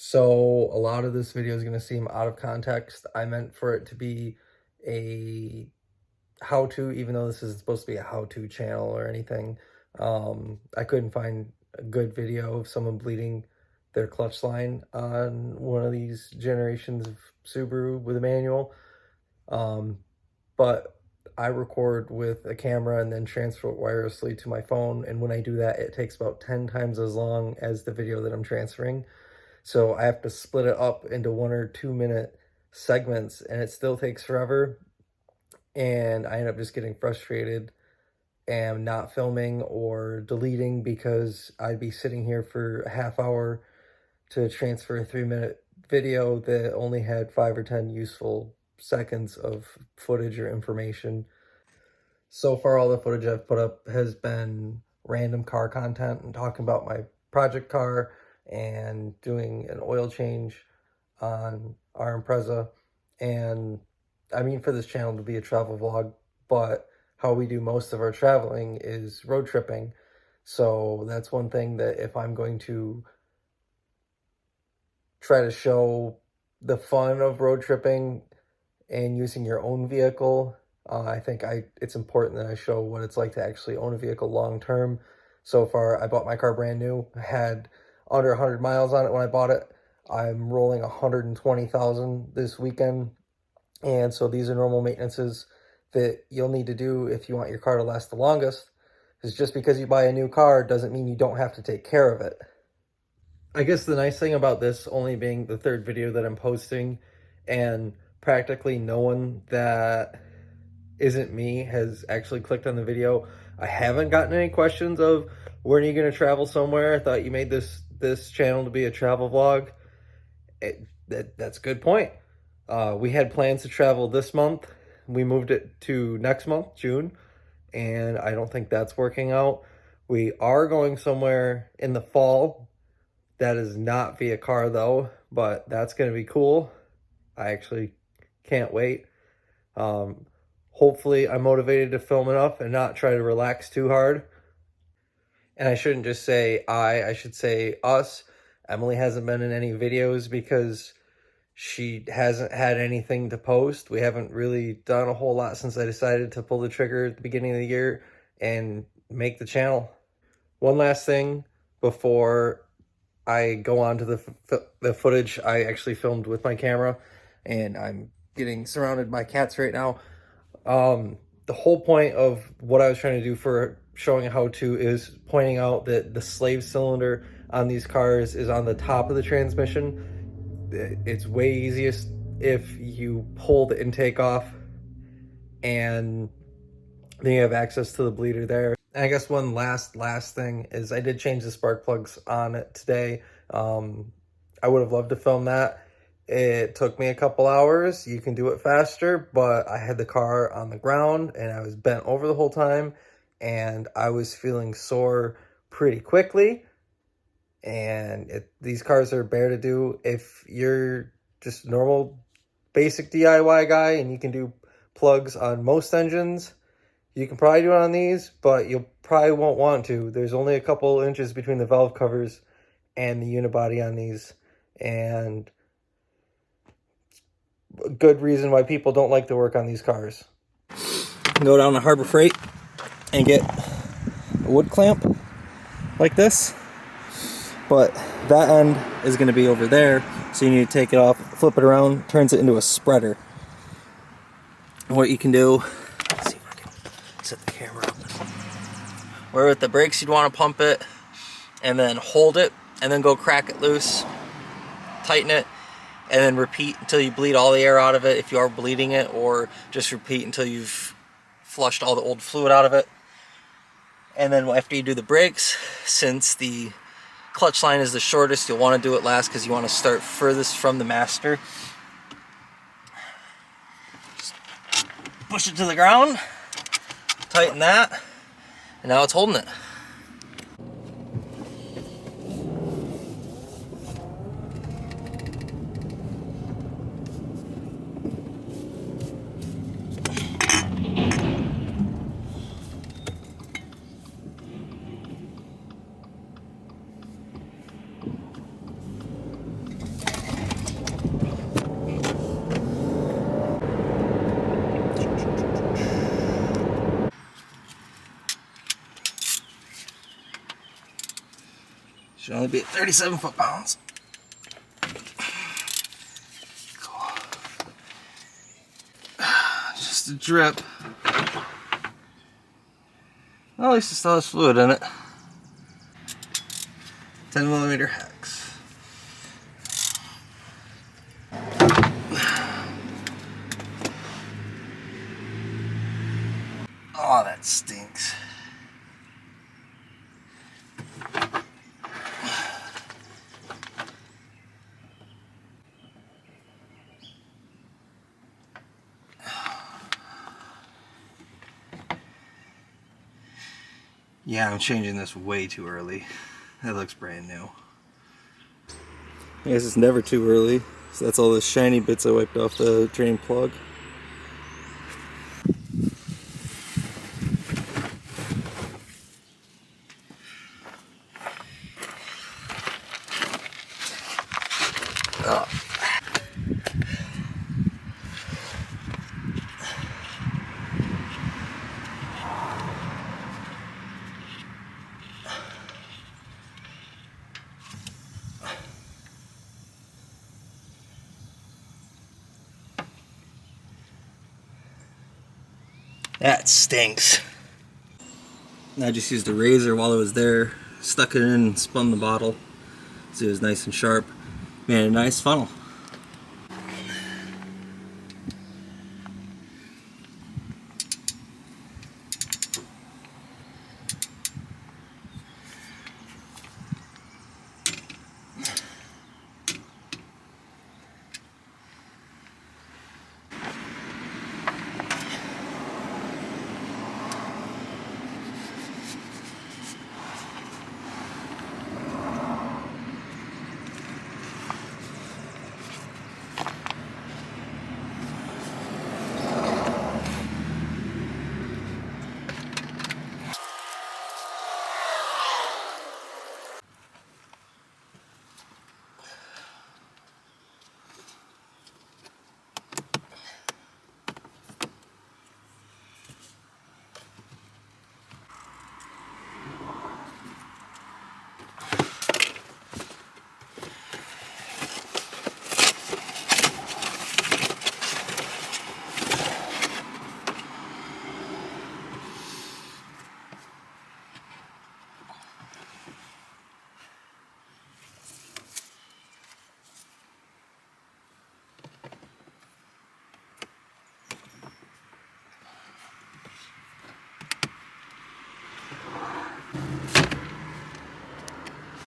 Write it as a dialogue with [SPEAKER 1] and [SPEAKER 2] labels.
[SPEAKER 1] So a lot of this video is going to seem out of context. I meant for it to be a how-to, even though this isn't supposed to be a how-to channel or anything. I couldn't find a good video of someone bleeding their clutch line on one of these generations of Subaru with a manual. But I record with a camera and then transfer it wirelessly to my phone. And when I do that, it takes about 10 times as long as the video that I'm transferring. So I have to split it up into 1 or 2 minute segments, and it still takes forever. And I end up just getting frustrated and not filming or deleting because I'd be sitting here for a half hour to transfer a 3-minute video that only had 5 or 10 useful seconds of footage or information. So far, all the footage I've put up has been random car content and talking about my project car and doing an oil change on our Impreza. And I mean for this channel to be a travel vlog, but how we do most of our traveling is road tripping. So that's one thing that if I'm going to try to show the fun of road tripping and using your own vehicle, I think it's important that I show what it's like to actually own a vehicle long term. So far, I bought my car brand new. I had under 100 miles on it when I bought it. I'm rolling 120,000 this weekend. And so these are normal maintenances that you'll need to do if you want your car to last the longest. Because just because you buy a new car doesn't mean you don't have to take care of it. I guess the nice thing about this only being the third video that I'm posting, and practically no one that isn't me has actually clicked on the video. I haven't gotten any questions of, when are you going to travel somewhere? I thought you made this channel to be a travel vlog. That's a good point. We had plans to travel this month. We moved it to next month, June, and I don't think that's working out. We are going somewhere in the fall. That is not via car though, but that's going to be cool. I actually can't wait. Hopefully I'm motivated to film enough and not try to relax too hard. And I shouldn't just say I should say us. Emily hasn't been in any videos because she hasn't had anything to post. We haven't really done a whole lot since I decided to pull the trigger at the beginning of the year and make the channel. One last thing before I go on to the footage I actually filmed with my camera, and I'm getting surrounded by cats right now. The whole point of what I was trying to do for showing how to is pointing out that the slave cylinder on these cars is on the top of the transmission. It's way easiest if you pull the intake off and then you have access to the bleeder there. And I guess one last thing is I did change the spark plugs on it today. I would have loved to film that. It took me a couple hours. You can do it faster, but I had the car on the ground and I was bent over the whole time and I was feeling sore pretty quickly. And these cars are bare to do. If you're just normal basic DIY guy and you can do plugs on most engines, you can probably do it on these, but you probably won't want to. There's only a couple inches between the valve covers and the unibody on these, and a good reason why people don't like to work on these cars. Go down to Harbor Freight and get a wood clamp like this, but that end is going to be over there, so you need to take it off, flip it around, turns it into a spreader. And what you can do, let's see if I can set the camera up. Where with the brakes you'd want to pump it and then hold it and then go crack it loose, tighten it, and then repeat until you bleed all the air out of it if you are bleeding it, or just repeat until you've flushed all the old fluid out of it. And then after you do the brakes, since the clutch line is the shortest, you'll want to do it last because you want to start furthest from the master. Just push it to the ground, tighten that, and now it's holding it. Should only be at 37 foot-pounds. Cool. Just a drip. Well, at least it still has fluid in it. 10mm hex. Oh, that stinks. Yeah, I'm changing this way too early. That looks brand new. I guess it's never too early. So that's all the shiny bits I wiped off the drain plug. Oh. That stinks. I just used a razor while it was there, stuck it in and spun the bottle so it was nice and sharp. Made a nice funnel.